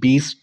20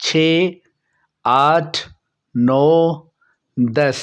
6, 8, 9, 10।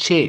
6।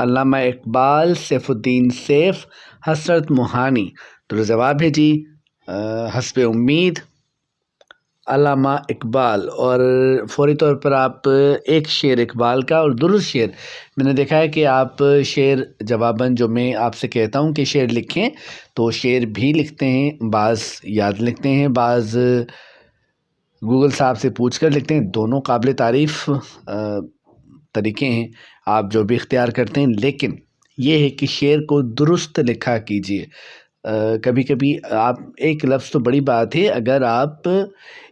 علامہ Iqbal, safe الدین safe, Hasrat Mohani. تو جواب ہے جی حسب امید علامہ اقبال. اور فوری طور پر آپ ایک شعر اقبال کا اور درست شعر، میں نے دیکھا ہے کہ آپ شعر جواباً جو میں آپ سے کہتا ہوں کہ شعر لکھیں تو شعر بھی لکھتے ہیں، بعض یاد لکھتے ہیں، بعض گوگل صاحب سے پوچھ کر لکھتے ہیں. دونوں قابل تعریف طریقے ہیں، آپ جو بھی اختیار کرتے ہیں، لیکن یہ ہے کہ شعر کو درست لکھا کیجیے. کبھی کبھی آپ ایک لفظ تو بڑی بات ہے، اگر آپ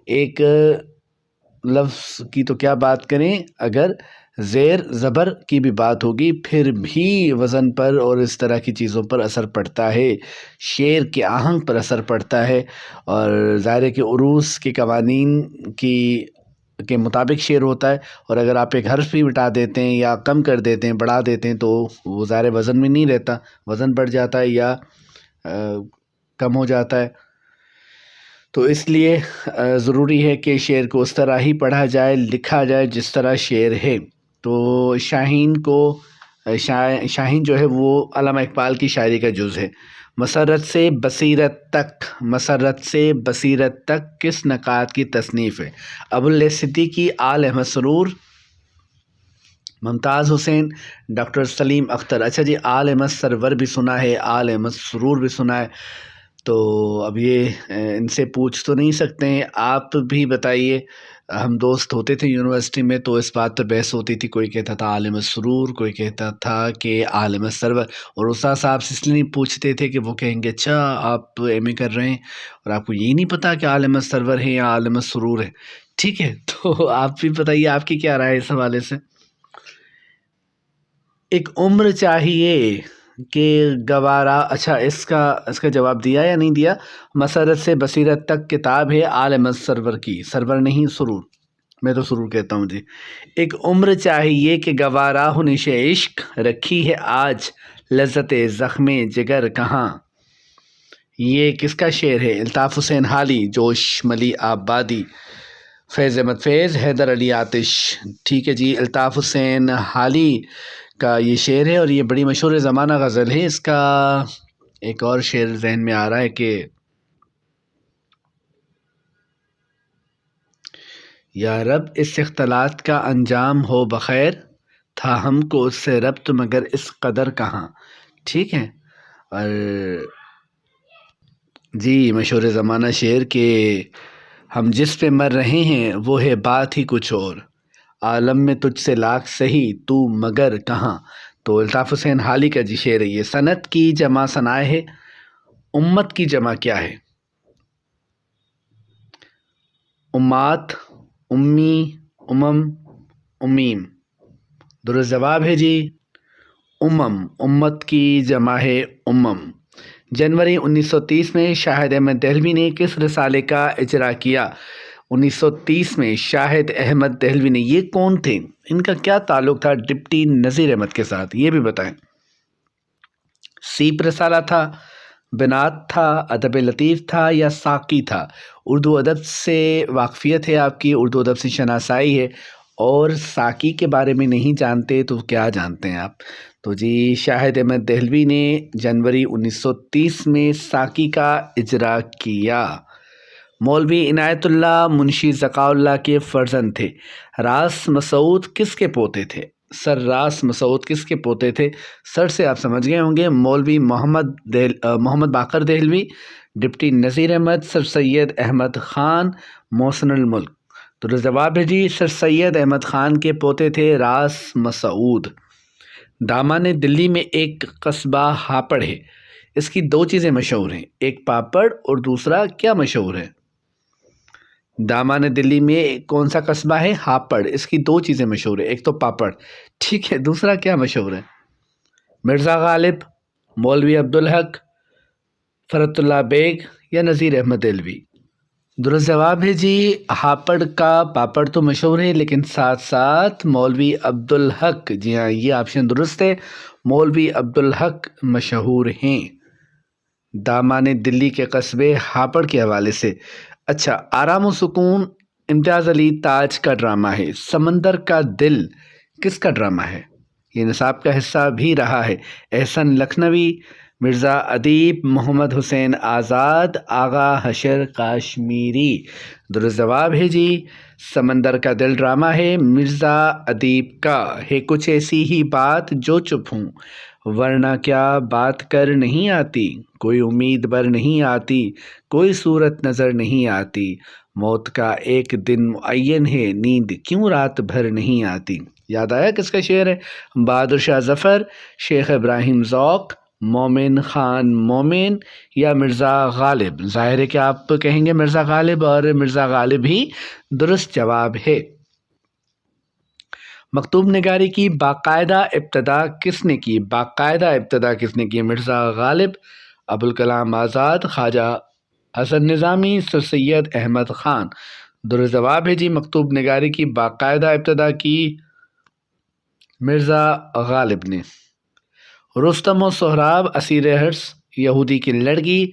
ایک لفظ کی تو کیا بات کریں، اگر زیر زبر کی بھی بات ہوگی پھر بھی وزن پر اور اس طرح کی چیزوں پر اثر پڑتا ہے، شعر کے آہنگ پر اثر پڑتا ہے. اور ظاہر ہے کہ عروض کے قوانین کے مطابق شعر ہوتا ہے، اور اگر آپ ایک حرف بھی مٹا دیتے ہیں یا کم کر دیتے ہیں، بڑھا دیتے ہیں تو وہ ظاہر وزن میں نہیں رہتا، وزن بڑھ جاتا ہے یا کم ہو جاتا ہے. تو اس لیے ضروری ہے کہ شعر کو اس طرح ہی پڑھا جائے، لکھا جائے جس طرح شعر ہے. تو شاہین جو ہے وہ علامہ اقبال کی شاعری کا جز ہے. مسرت سے بصیرت تک، مسرت سے بصیرت تک کس نقاد کی تصنیف ہے؟ ابواللیث صدیقی، آل احمد سرور، ممتاز حسین، ڈاکٹر سلیم اختر. اچھا جی، آل احمد سرور بھی سنا ہے، آل احمد سرور بھی سنا ہے، تو اب یہ ان سے پوچھ تو نہیں سکتے ہیں، آپ بھی بتائیے. ہم دوست ہوتے تھے یونیورسٹی میں تو اس بات پر بحث ہوتی تھی، کوئی کہتا تھا عالم السرور، کوئی کہتا تھا کہ عالم السرور. اور استاد صاحب سے اس لیے نہیں پوچھتے تھے کہ وہ کہیں گے اچھا آپ ایم اے کر رہے ہیں اور آپ کو یہی نہیں پتا کہ عالم السرور ہے یا عالم السرور ہے. ٹھیک ہے، تو آپ بھی بتائیے آپ کی کیا رائے ہے اس حوالے سے. ایک عمر چاہیے کہ گوارا، اچھا اس کا جواب دیا یا نہیں دیا؟ مسرت سے بصیرت تک کتاب ہے عالم السرور کی، سرور نہیں سرور، میں تو سرور کہتا ہوں جی. ایک عمر چاہیے کہ گوارا ہو نش عشق، رکھی ہے آج لذت زخم جگر کہاں. یہ کس کا شعر ہے؟ الطاف حسین حالی، جوش ملی آبادی، فیض احمد فیض، حیدر علی آتش. ٹھیک ہے جی، الطاف حسین حالی کا یہ شعر ہے اور یہ بڑی مشہور زمانہ غزل ہے. اس کا ایک اور شعر ذہن میں آ رہا ہے کہ یا رب اس اختلاط کا انجام ہو بخیر، تھا ہم کو اس سے ربط مگر اس قدر کہاں. ٹھیک ہے. اور جی مشہور زمانہ شعر کہ ہم جس پہ مر رہے ہیں وہ ہے بات ہی کچھ اور، عالم میں تجھ سے لاکھ سہی تو مگر کہاں. تو الطاف حسین حالی کا جی شعر ہے یہ. سنت کی جمع ثنائے ہے، امت کی جمع کیا ہے؟ امات، امی، امیم. درست جواب ہے جی امت کی جمع ہے امم. جنوری 1930 میں شاہد احمد دہلوی نے کس رسالے کا اجرا کیا؟ 1930 میں شاہد احمد دہلوی نے، یہ کون تھے؟ ان کا کیا تعلق تھا ڈپٹی نذیر احمد کے ساتھ؟ یہ بھی بتائیں. سیپ رسالہ تھا، بنات تھا، ادب لطیف تھا یا ساقی تھا؟ اردو ادب سے واقفیت ہے آپ کی، اردو ادب سے شناسائی ہے، اور ساقی کے بارے میں نہیں جانتے تو کیا جانتے ہیں آپ؟ تو جی شاہد احمد دہلوی نے جنوری 1930 میں ساقی کا اجرا کیا. مولوی عنایت اللہ منشی ذکاء اللہ کے فرزند تھے. راس مسعود کس کے پوتے تھے؟ سر راس مسعود کس کے پوتے تھے؟ سر سے آپ سمجھ گئے ہوں گے، مولوی محمد باقر دہلوی، ڈپٹی نذیر احمد، سر سید احمد خان، محسن الملک. تو جواب ہے جی سر سید احمد خان کے پوتے تھے راس مسعود. دامان دلی میں ایک قصبہ ہاپڑ ہے، اس کی دو چیزیں مشہور ہیں، ایک پاپڑ اور دوسرا کیا مشہور ہے؟ دامان دلی میں کون سا قصبہ ہے؟ ہاپڑ. اس کی دو چیزیں مشہور ہیں، ایک تو پاپڑ، ٹھیک ہے، دوسرا کیا مشہور ہے؟ مرزا غالب، مولوی عبدالحق، فرت اللہ بیگ یا نذیر احمد دہلوی. درست جواب ہے جی ہاپڑ کا پاپڑ تو مشہور ہے لیکن ساتھ ساتھ مولوی عبدالحق، جی ہاں یہ آپشن درست ہے، مولوی عبدالحق مشہور ہیں دامان دلی کے قصبے ہاپڑ کے حوالے سے. اچھا، آرام و سکون امتیاز علی تاج کا ڈرامہ ہے. سمندر کا دل کس کا ڈرامہ ہے؟ یہ نصاب کا حصہ بھی رہا ہے۔ احسن لکھنوی، مرزا ادیب محمد حسین آزاد، آغا حشر کاشمیری۔ درست جواب ہے جی سمندر کا دل ڈرامہ ہے مرزا ادیب کا۔ ہے کچھ ایسی ہی بات جو چپ ہوں، ورنہ کیا بات کر نہیں آتی، کوئی امید بر نہیں آتی، کوئی صورت نظر نہیں آتی، موت کا ایک دن معین ہے، نیند کیوں رات بھر نہیں آتی۔ یاد آیا کس کا شعر ہے؟ بہادر شاہ ظفر، شیخ ابراہیم ذوق، مومن خان مومن یا مرزا غالب؟ ظاہر ہے کہ آپ کہیں گے مرزا غالب، اور مرزا غالب ہی درست جواب ہے۔ مکتوب نگاری کی باقاعدہ ابتدا کس نے کی؟ باقاعدہ ابتدا کس نے کی؟ مرزا غالب، ابوالکلام آزاد، خواجہ حسن نظامی، سر سید احمد خان۔ درست جواب ہے جی مکتوب نگاری کی باقاعدہ ابتدا کی مرزا غالب نے۔ رستم و سہراب، اسیر حرص، یہودی کی لڑکی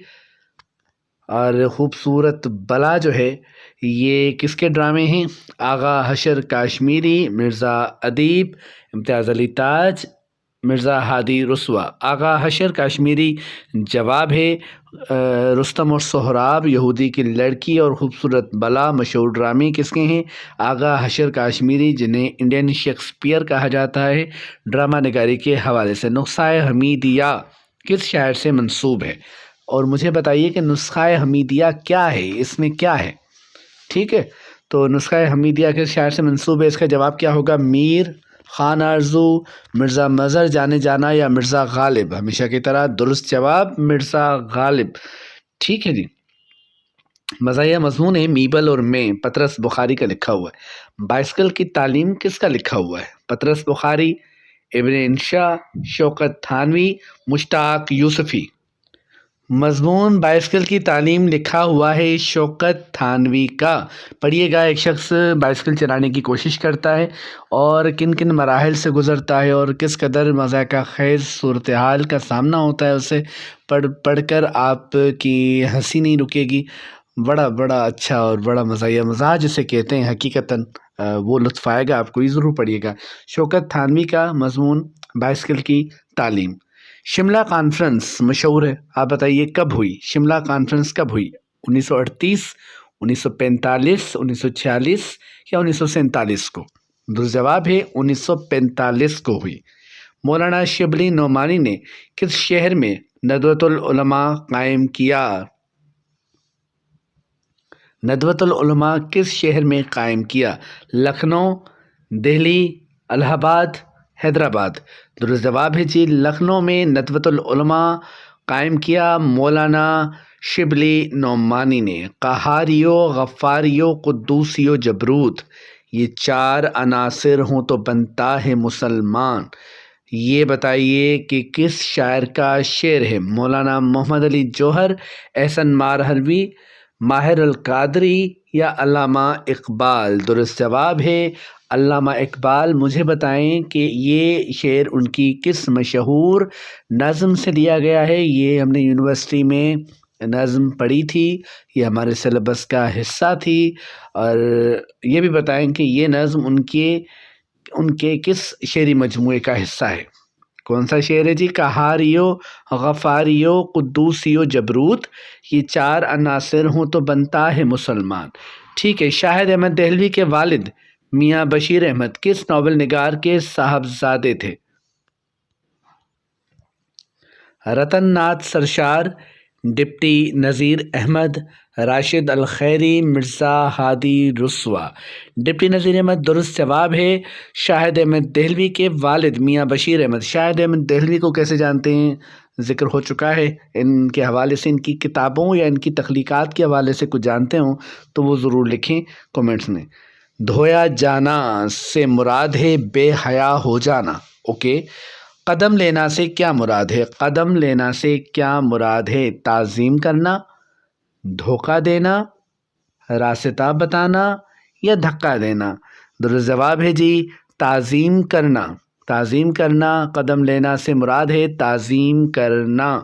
اور خوبصورت بلا جو ہے یہ کس کے ڈرامے ہیں؟ آغا حشر کاشمیری، مرزا ادیب، امتیاز علی تاج، مرزا ہادی رسوا۔ آغا حشر کاشمیری جواب ہے۔ رستم اور سہراب، یہودی کی لڑکی اور خوبصورت بلا مشہور ڈرامے کس کے ہیں؟ آغا حشر کاشمیری، جنہیں انڈین شیکسپیئر کہا جاتا ہے ڈرامہ نگاری کے حوالے سے۔ نسخہ حمیدیہ کس شاعر سے منسوب ہے؟ اور مجھے بتائیے کہ نسخہ حمیدیہ کیا ہے، اس میں کیا ہے؟ ٹھیک ہے، تو نسخہ حمیدیہ کس شاعر سے منسوب ہے؟ اس کا جواب کیا ہوگا؟ میر، خان آرزو، مرزا مظہر جانے جانا یا مرزا غالب؟ ہمیشہ کی طرح درست جواب مرزا غالب۔ ٹھیک ہے جی، مزاحیہ مضمون ہے میبل اور میں، پطرس بخاری کا لکھا ہوا ہے۔ بائسکل کی تعلیم کس کا لکھا ہوا ہے؟ پطرس بخاری، ابن انشا، شوکت تھانوی، مشتاق یوسفی۔ مضمون بائسکل کی تعلیم لکھا ہوا ہے شوکت تھانوی کا۔ پڑھیے گا، ایک شخص بائسکل چلانے کی کوشش کرتا ہے اور کن کن مراحل سے گزرتا ہے اور کس قدر مضحکہ خیز صورتحال کا سامنا ہوتا ہے، اسے پڑھ کر آپ کی ہنسی نہیں رکے گی۔ بڑا اچھا اور بڑا مزاحیہ مزاح جسے کہتے ہیں، حقیقتاً وہ لطف آئے گا آپ کو، یہ ضرور پڑھیے گا۔ شوکت تھانوی کا مضمون بائسکل کی تعلیم۔ شملہ کانفرنس مشہور ہے، آپ بتائیے کب ہوئی؟ شملہ کانفرنس کب ہوئی؟ 1938، 1945، 1946 یا 1947 کو؟ درست جواب ہے 1945 کو ہوئی۔ مولانا شبلی نعمانی نے کس شہر میں ندوۃ العلماء قائم کیا؟ ندوۃ العلماء کس شہر میں قائم کیا؟ لکھنؤ، دہلی، الہ آباد، حیدرآباد؟ درست جواب ہے جی لکھنؤ میں ندوۃ العلماء قائم کیا مولانا شبلی نعمانی نے۔ قہاریو، غفاریو، قدوسیو، جبروت، یہ چار عناصر ہوں تو بنتا ہے مسلمان۔ یہ بتائیے کہ کس شاعر کا شعر ہے؟ مولانا محمد علی جوہر، احسن ماہروی، ماہر القادری یا علامہ اقبال؟ درست جواب ہے علامہ اقبال۔ مجھے بتائیں کہ یہ شعر ان کی کس مشہور نظم سے لیا گیا ہے؟ یہ ہم نے یونیورسٹی میں نظم پڑھی تھی، یہ ہمارے سلیبس کا حصہ تھی، اور یہ بھی بتائیں کہ یہ نظم ان کے کس شعری مجموعے کا حصہ ہے؟ کون سا شعر ہے جی؟ قہاریو، غفاریو، قدوسیو، جبروت، یہ چار عناصر ہوں تو بنتا ہے مسلمان۔ ٹھیک ہے، شاہد احمد دہلوی کے والد میاں بشیر احمد کس ناول نگار کے صاحبزادے تھے؟ رتن ناتھ سرشار، ڈپٹی نذیر احمد، راشد الخیری، مرزا ہادی رسوا؟ ڈپٹی نذیر احمد درست جواب ہے۔ شاہد احمد دہلوی کے والد میاں بشیر احمد۔ شاہد احمد دہلوی کو کیسے جانتے ہیں؟ ذکر ہو چکا ہے، ان کے حوالے سے، ان کی کتابوں یا ان کی تخلیقات کے حوالے سے کچھ جانتے ہوں تو وہ ضرور لکھیں کومنٹس میں۔ دھویا جانا سے مراد ہے بے حیا ہو جانا۔ اوکے، قدم لینا سے کیا مراد ہے؟ قدم لینا سے کیا مراد ہے؟ تعظیم کرنا، دھوکہ دینا، راستہ بتانا یا دھکا دینا؟ درست جواب ہے جی تعظیم کرنا۔ تعظیم کرنا قدم لینا سے مراد ہے، تعظیم کرنا۔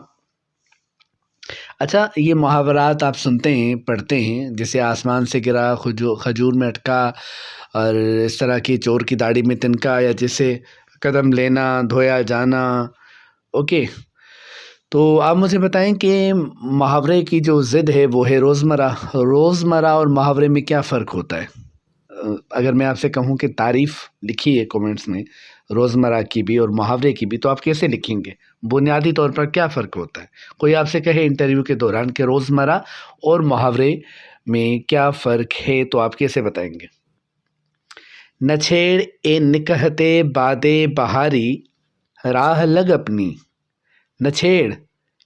اچھا، یہ محاورات آپ سنتے ہیں، پڑھتے ہیں، جیسے آسمان سے گرا کھجور میں اٹکا، اور اس طرح کی چور کی داڑھی میں تنکا، یا جیسے قدم لینا، دھویا جانا. اوکے، تو آپ مجھے بتائیں کہ محاورے کی جو ضد ہے وہ ہے روزمرہ. روزمرہ اور محاورے میں کیا فرق ہوتا ہے؟ اگر میں آپ سے کہوں کہ تعریف لکھیے کومنٹس میں روزمرہ کی بھی اور محاورے کی بھی، تو آپ کیسے لکھیں گے؟ بنیادی طور پر کیا فرق ہوتا ہے؟ کوئی آپ سے کہے انٹرویو کے دوران کہ روزمرہ اور محاورے میں کیا فرق ہے، تو آپ کیسے بتائیں گے؟ نہ چھیڑ اے نکہتے بادے بہاری، راہ لگ اپنی. نہ چھیڑ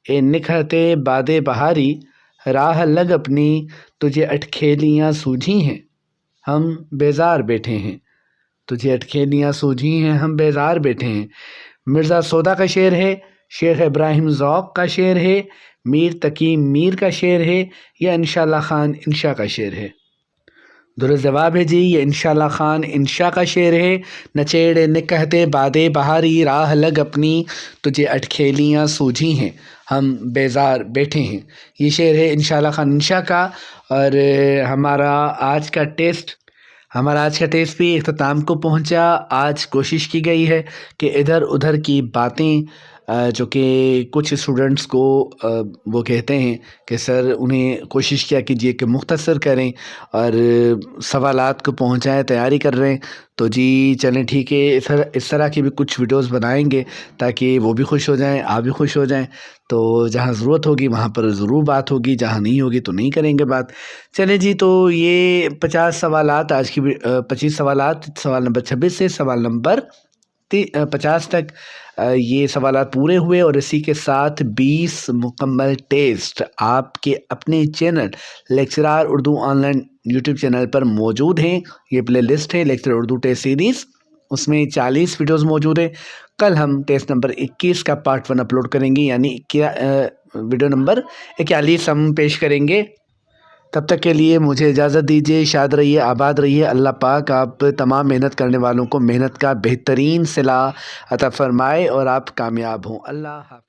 اے نکہتے بادے بہاری، راہ لگ اپنی. تجھے اٹکھیلیاں سوجھی ہیں، ہم بیزار بیٹھے ہیں. تجھے اٹکھیلیاں سوجھی ہیں، ہم بیزار بیٹھے ہیں. مرزا سودا کا شعر ہے، شیخ ابراہیم ذوق کا شعر ہے، میر تقی میر کا شعر ہے، یا انشاءاللہ خان انشا کا شعر ہے؟ درست جواب ہے جی، یہ انشاءاللہ خان انشا کا شعر ہے. نہ چھیڑ نکہتے بادے بہاری، راہ لگ اپنی. تجھے اٹکھیلیاں سوجھی ہیں، ہم بیزار بیٹھے ہیں. یہ شعر ہے انشاءاللہ خان انشا کا. اور ہمارا آج کا ٹیسٹ بھی اختتام کو پہنچا. آج کوشش کی گئی ہے کہ ادھر ادھر کی باتیں جو کہ کچھ اسٹوڈنٹس کو وہ کہتے ہیں کہ سر انہیں کوشش کیا کیجیے کہ مختصر کریں اور سوالات کو پہنچائیں، تیاری کر رہے ہیں. تو جی چلیں ٹھیک ہے، اس طرح کی بھی کچھ ویڈیوز بنائیں گے تاکہ وہ بھی خوش ہو جائیں، آپ بھی خوش ہو جائیں. تو جہاں ضرورت ہوگی وہاں پر ضرور بات ہوگی، جہاں نہیں ہوگی تو نہیں کریں گے بات. چلیں جی، تو یہ 50 سوالات آج کی 25 سوالات، سوال نمبر 26 سے سوال نمبر 50 تک یہ سوالات پورے ہوئے. اور اسی کے ساتھ 20 مکمل ٹیسٹ آپ کے اپنے channel lecturer Urdu online YouTube channel پر موجود ہیں. یہ پلے لسٹ ہے لیکچر اردو ٹیسٹ سیریز، اس میں 40 ویڈیوز موجود ہیں. کل ہم ٹیسٹ نمبر 21 کا پارٹ 1 اپلوڈ کریں گے، یعنی ویڈیو نمبر 41 ہم پیش کریں گے. تب تک کے لیے مجھے اجازت دیجیے. شاد رہیے، آباد رہیے. اللہ پاک آپ تمام محنت کرنے والوں کو محنت کا بہترین صلہ عطا فرمائے اور آپ کامیاب ہوں. اللہ حافظ.